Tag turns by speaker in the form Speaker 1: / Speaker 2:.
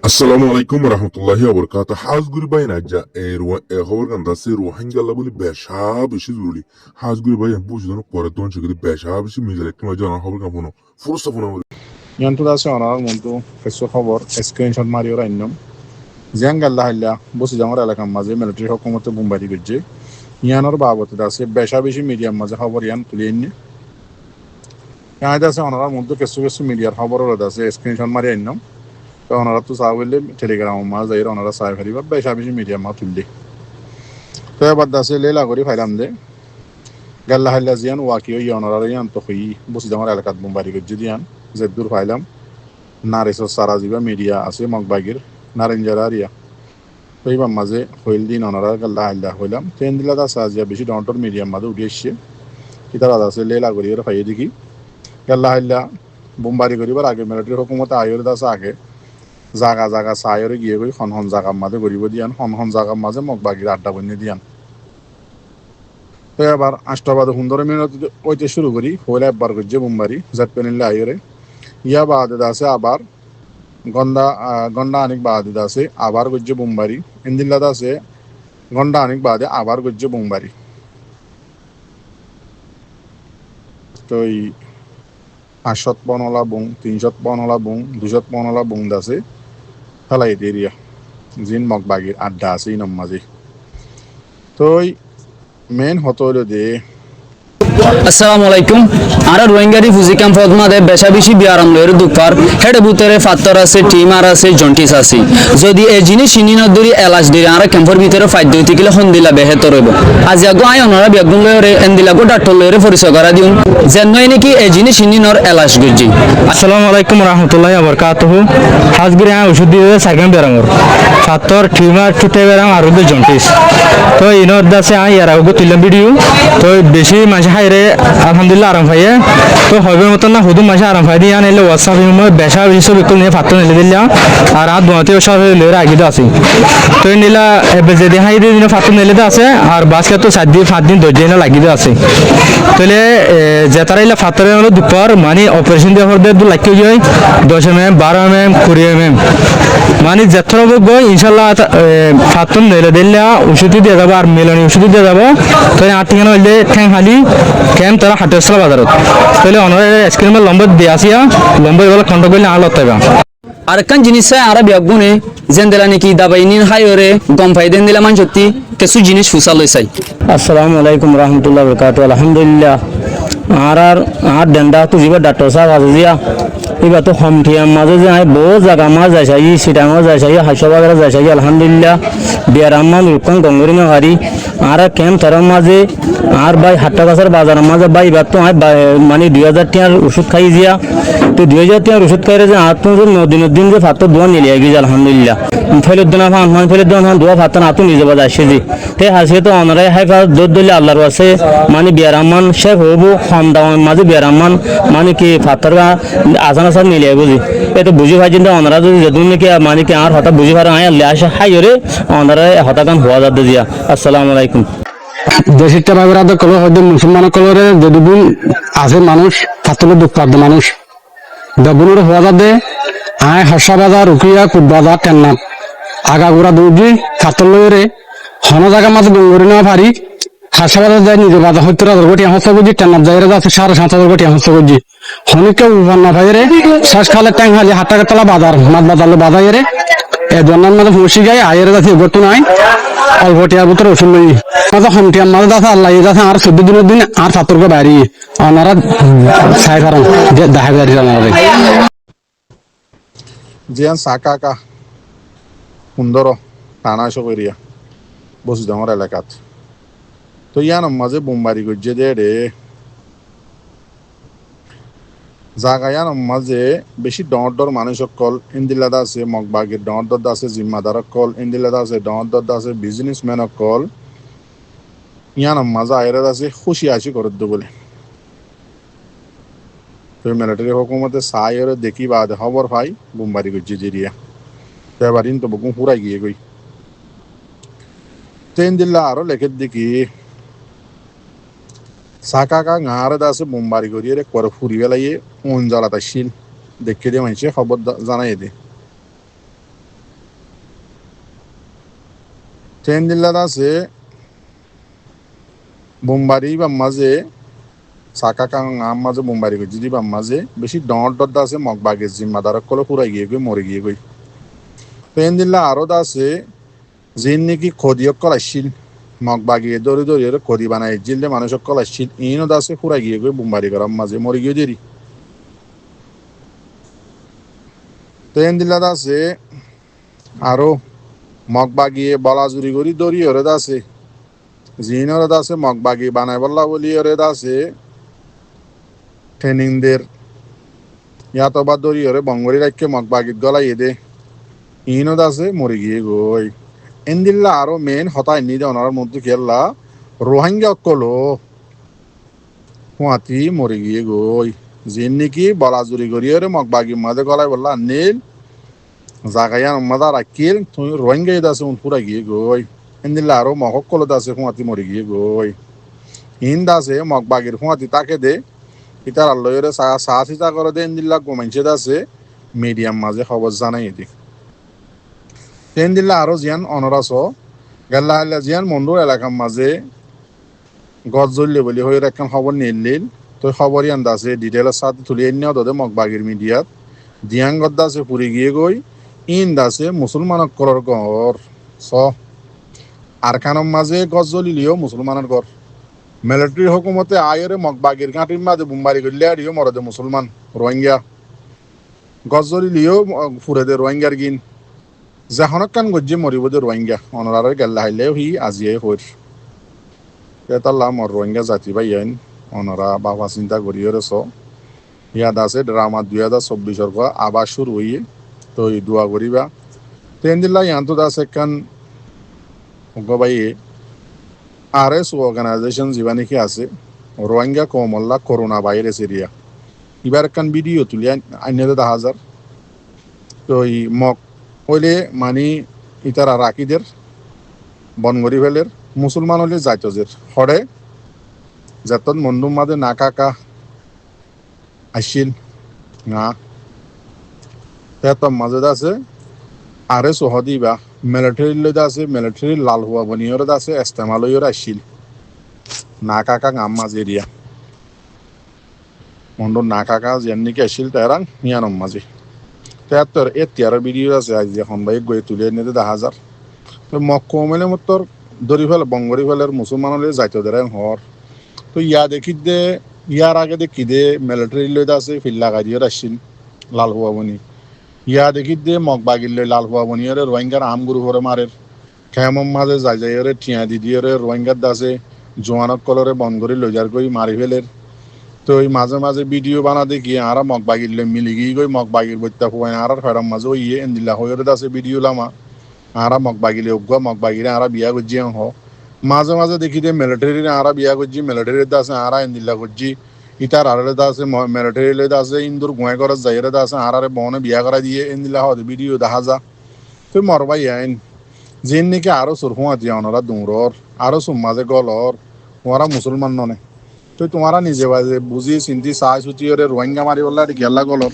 Speaker 1: Assalamu alaikum warahmatullahi wabarakatuh. Hazguri bayna ja khawar kan da se rohingya la buli besha bishi zuri. Hazguri bayan bush don pore don chigri besha bishi mi zalek ma jana khawar kan fono. Fursa fono.
Speaker 2: Yantu da se onar muntu fesso khawar screenshot mari ora innam. Zangalla halla bus jamara la kam maze military hukumat bumbari gejje. Yanor babot da se besha bishi media maze khawar yan tulenne. Ya da se onar muntu fesso media khawar ora da se screenshot mari innam. ওনারা তো চাইলে Telegram মা যাই ওনারা চাই ফেলিবা বেশা বেশি medium মা তুললে তো এবার দাসে লেলা করি ফাইলাম দে গাল্লা হাল্লা জিয়ান ওয়াকি ওই ওনারা ইয়ান তো হই বসি আমার এলাকাত মুম্বাই গজ্জি দিয়ান জেদুর ফাইলাম নারেস সারা জিবা মিডিয়া আছে মগবাগির নারেঞ্জারিয়া তো এইবার মাঝে হইল দিন ওনারা গাল্লা হাল্লা হইলাম তেন দিলা দা সাজিয়া বেশি ডন্টর মিডিয়াম মাঝে উঠে এসছে কিতারা দাসে লেলা করি ওরা ফাইয়ে দেখি গাল্লা হাল্লা বোমবারি করিবার আগে মিলিটারি হুকুমত আইর দাসে আগে জাগা জাগা চাইরে গিয়ে গই হন জাগার মাঝে গরিব দিয়ান হন জাগার মাঝে মগবাগির আড্ডা বন্যে দিয়ান তো এবার 8:15 ওইতে শুরু করি হইলে একবার করছে বোমবারি জাত পেনিলে আইরে ইয়া বাদে দাসে আবার গন্ডা আনিক বাদে দাসে আবার করছে বোমবারি ইন্দিল্লা দাসে গন্ডা আনিক বাদে আবার করছে বোমবারি তো এই 500 পনলা বুং 300 পনলা বুং 200 পনলা বুং দাসে ফেলাই দেরিয়া জিন মগবাগির আড্ডা আছে ইনম মাঝে তো মেন হতো দে
Speaker 3: আসসালামু আলাইকুম আর রোহিঙ্গারি ফুজি ক্যাম্প ফদমাদে বেশা বেশি বিয়ারাম লয়ের দুপার হেডে বুতরে ফাত্তর আছে টিমার আছে জন্টিস আছে যদি এই জিনিস চিনি নদুরি এলাচ দিলে আর ক্যাম্পের ভিতরে ফাইদ হইতে গেলে হন দিলা বেহেতর হইব আজ আগো আই ওনারা বেগুন লয়েরে এন্দিলা গো ডাক্তার লয়েরে পরিচয় করা দিউন যেন নয় নাকি এই জিনিস চিনি নর এলাচ গজি
Speaker 4: আসসালামু আলাইকুম রাহমাতুল্লাহি ওয়া বারাকাতুহু হাজগিরে ওষুধ দিয়ে সাইকেল বেরামর ফাত্তর টিমার ছুটে বেরাম আর জন্টিস তো ইনর দাসে আই আর আগো তুললাম ভিডিও তো বেশি মাঝে হাইরে আলহামদুলিল্লাহ আরাম পাইয়ে তো হবে মতন না হুদুম মাসে আরাম পাই দিয়ে আনলে হোয়াটসঅ্যাপ বেশা বেশি সব একটু নিয়ে ফাত্তর নিলে দিলাম আর আর দুয়াতে সব লয়ের আগে আছে তো নিলা যেদিন হাই দিন ফাত্তর নিলে আছে আর বাসকে তো 7 দিন 5 দিন 10 দিন লাগিয়ে আছে তাহলে যেতারাইলা ফাত্তরের হলো দুপার মানে অপারেশন দিয়ে হরদে 2 লাখ কেজি হয় 10 mm 12 mm 20 mm মানে যেতর গই ইনশাআল্লাহ ফাত্তর নিলে দিলা ওষুধ দিয়ে যাব আর মেলানি ওষুধ দিয়ে যাব তো 8 দিন হইলে ঠ্যাং হালি কেম তারা হাটেসলা বাজারত তাহলে অনরে স্ক্রিনের নম্বর দিয়ে আসিয়া নম্বর এগুলো কন্টাক্ট করলে আর লতাইবা
Speaker 3: আর কান জিনিস আর বিয়াগুনে যেন দিলা নাকি দাবাই নিন হাইরে গম ফাই দেন দিলা মান সত্যি কিছু জিনিস ফুসা লইছাই
Speaker 4: আসসালামু আলাইকুম রাহমাতুল্লাহি ওয়া বারাকাতুহু আলহামদুলিল্লাহ আর ডেন্ডা তো জিবা ডাক্তার সাহেব আজিয়া এবার তো হমঠিয়াম মাঝে যায় বহু জায়গা মাছ যাইছাই সিটাঙও যাইছাই হাসবাগারে যাইছাই আলহামদুলিল্লাহ বিয়ারাম্মান রূপকন গঙ্গরিমা হারি আর ক্যাম্প তার মাঝে আর ভাই হাট্টা গাছের বাজারের মাঝে ভাই এবার তো মানে 2000 টাকার ওষুধ খাই দিয়া তো 2000 টাকার ওষুধ খাইরে যে আর তো দিন যে ফাত্তর দোয়া নিলে গিয়ে আলহামদুলিল্লাহ ফেলুদ্দিন ফান ফেলুদ্দিন দোয়া ফাত্তর আতো নিজে বাজা আসে যে তে হাসিয়ে তো অনারাই হাই দৌড় দলে আল্লাহর আছে মানে বিয়ারাম্মান শেখ হবো কম দামের মাঝে বিয়ারাম্মান মানে কি ফাত্তর আজান আসার নিলে বুঝি এটা বুঝি ভাই চিন্তা অনারা যদি যেদিন নাকি মানে কি আর হঠাৎ বুঝি পারে আয় আসে হাই রে অনারাই হঠাৎ হওয়া যাতে দিয়া আসসালামু আলাইকুম
Speaker 5: দেশের টাকা কল হয়তো মুসলমান কলরে যদুগুণ আছে মানুষ ফাতলে দুঃখ পাবে মানুষ দেবুনের হওয়া যাতে আয় হর্ষা বাজার উকিয়া কুট বাজার টেন্না আগাগোড়া দৌড়ি ফাতল লইরে হন জায়গা মাঝে গঙ্গরি নেওয়া পারি হাসা বাজার যায় নিজে বাজার 70,000 কোটি হস্ত করছি টেন্নার জায়গা যাচ্ছে 7,500 কোটি হস্ত করছি হনিকে উপান না ভাইরে শ্বাস খালে ট্যাং হালি হাটাকে তলা বাজার মাছ বাজার বাজারে এ দোনার মাঝে ফুসি গায়ে আয়ের যাচ্ছে গত নাই অল্প টিয়ার ভিতরে ওষুধ লই মাঝে হমটিয়ার মাঝে যাচ্ছে আল্লাহ যাচ্ছে আর 14 দিনের দিন আর 70 কে বাইরে ওনারা সাই কারণ যে দেখা গাড়ি জানাবে
Speaker 2: জিয়ান সাকাকা সুন্দর টানা এরিয়া বসি আমার এলাকাত তো ইয়ান মাঝে বোমবারি গজ্জে দে রে জাগায়ান মাঝে বেশি ডর মানুষ কল ইন্দিলাদা আছে মগবাগির ডর আছে জিম্মাদার কল ইন্দিলাদা আছে ডর আছে বিজনেসম্যান কল ইয়ান মাঝে আয়রা আছে খুশি আসি করে দো বলে তো মিলিটারি হুকুমতে সাইরে দেখি বাদে খবর পাই বোমবারি গজ্জে দিরিয়া তো এবার তো বকুম পুরাই গিয়ে গই তেন দিল্লা আরো লেখে দেখি সাকাকা গাঁরে দাসে বোমবারি করিয়ে করে ফুরি বেলাইয়ে অঞ্জলা তাই শিল দেখে দিয়ে মানুষে খবর জানাই দে ট্রেন দিল্লাত আছে বোমবাড়ি বা মাঝে চাকা কাং আম মাঝে বোমবাড়ি করছি দি বা মাঝে বেশি ডট ডট আছে মগবাগের জিম্মাদারক কলে ফুরাই গিয়ে গই মরে গিয়ে গই ট্রেন দিল্লা আরো আছে যিন নাকি খদিয়ক কল আসছিল মগবাগিয়ে দৌড়ি দৌড়িয়ে খদি বানাই জিললে মানুষক কল আসছিল ইনও আছে ফুরাই গিয়ে গই বোমবাড়ি করার মাঝে মরে গিয়ে দেরি ট্রেন দিল্লাত আছে আরো মগবাগিয়ে বলাজুরি করি দৌড়ি ওরে আছে জিন ওরে আছে মগবাগি বানাই বললা বলি ওরে আছে ট্রেনিংদের ইয়াতবা দৌড়ি ওরে বঙ্গরি রাখকে মগবাগিত গলাই দে ইনও আছে মরে গিয়ে গই এনদিল্লা আরো মেন হতাই নি ওনার মধ্যে খেললা রোহিঙ্গা অকলো হুয়াতি মরে গিয়ে গই জিন নাকি বলাজুরি করি ওরে মগবাগি মাঝে গলাই বললা নীল জাগাইয়ান মাদা রাখিল তুমি রোহিঙ্গা আছে পুরা গিয়ে গই এনদিল্লা আরো মহক কলো আছে হুয়াতি মরে গিয়ে গই হিন্দ আছে মগবাগির হুয়াতি তাকে দে ইতার আল্লয়ের চা চিতা করে দে এনদিল্লা গোমাইছে আছে মিডিয়াম মাঝে খবর জানাই এদি ট্রেন দিল্লা আরো জিয়ান অনরাস গেল্লা হাল্লা জিয়ান মন্ডুর এলাকার মাঝে গছ জ্বললে বলি হয়ে একখান খবর নিলিল তো খবরই আন্দা আছে ডিটেলের সাথে তুলি এনে দে মগবাগির মিডিয়াত দিয়াং গদ্দা আছে পুরি গিয়ে গই ইন দাসে মুসলমানক করর ঘর স আরখানোর মাঝে গছ জ্বলিলিও মুসলমানের ঘর মিলিটারি হুকুমতে আয়রে মগবাগির ঘাটির মাঝে বুম্বারি করলে আরিও মরদে মুসলমান রোহিঙ্গা গছ জ্বলিলিও ফুরে দে রোহিঙ্গার গিন যেখনক কান গজ্জে মরিব দে রোহিঙ্গা অনরারে গেল্লা হাইলেও হি আজিয়ে হইর এতাল্লা মর রোহিঙ্গা জাতি ভাই আইন অনরা বাবা চিন্তা করিও স ইয়াদ আছে ড্রামা 2024 আবার শুরু হইয়ে তো এই দোয়া করিবা ট্রেন দিল্লা ইয়ান্ত আছে কান গবাইয়ে RS অর্গানাইজেশন যিবা নাকি আছে রোহিঙ্গা কমল্লা করোনা ভাইরাস এরিয়া এবার কান ভিডিও তুলি আইনে 10,000 তো এই মক হইলে মানে ইতারা রাকিদের বনগরি ফেলের মুসলমান হলে যাইতজের হরে যাতন মন্ডুম মাদে না কাকা আসিল না তেতম মাঝে আছে RS হদিবা মিলিটারি লইদা আছে মিলিটারি লাল হওয়া বনিয়র আছে ইস্তেমাল হইর আসিল না কাকা গাম মাঝ এরিয়া মন্ডুর না কাকা যেন নাকি আসিল তারাং মিয়ানম মাঝে তেয়াত্তর এতিয়ার ভিডিও আছে আজ এখন ভাই গই তুলে নিতে 10,000 তো মক্কমেলে মতর দরি ফেলে বঙ্গরি ফেলের মুসলমান হলে যাইতে দেন হর তো ইয়া দেখি দে ইয়ার আগে দেখি দে মিলিটারি লইদা আছে ফিল্লা গাড়িও আসিল লাল হওয়া বনি ইয়া দেখি দে মগবাগির লই লাল হওয়া বনি ওরে রোহিঙ্গার আম গুরু হরে মারের খেমম মাঝে যাই যাই ওরে ঠিয়া দিদি ওরে রোহিঙ্গার দাসে জোয়ানক কলরে বন্ধ করে লই যার কই মারি ফেলের তো ওই মাঝে মাঝে ভিডিও বানা দেখি আর মগবাগির লই মিলি গিয়ে গই মগবাগির বইতা হুয়াই আর ফেরাম মাঝে ওই এন্দিল্লা হইরে দাসে ভিডিও লামা আর মগবাগিলে উগা মগবাগিরে আর বিয়া গজি হ মাঝে মাঝে দেখি দে মিলিটারি আর বিয়া গজি মিলিটারি দাসে আর এন্দিল্লা গজি ইতার আরে দাসে মিলিটারি লে দাসে ইন্দুর গুয়াই করে যাইরে দাসে আর বনে বিয়া করা দিয়ে এন্দিল্লা হদ ভিডিও দেখা যা তুই মরবাই আইন যেন নাকি আরো সুরহুয়া দিয়া ওনারা দৌড়র আরো সুম্মাজে গলর ওরা মুসলমান ননে তো তোমারা নিজে বাজে বুঝি চিন্তি চাই চুটি রোহিঙ্গা মারি বললা গেলা গলর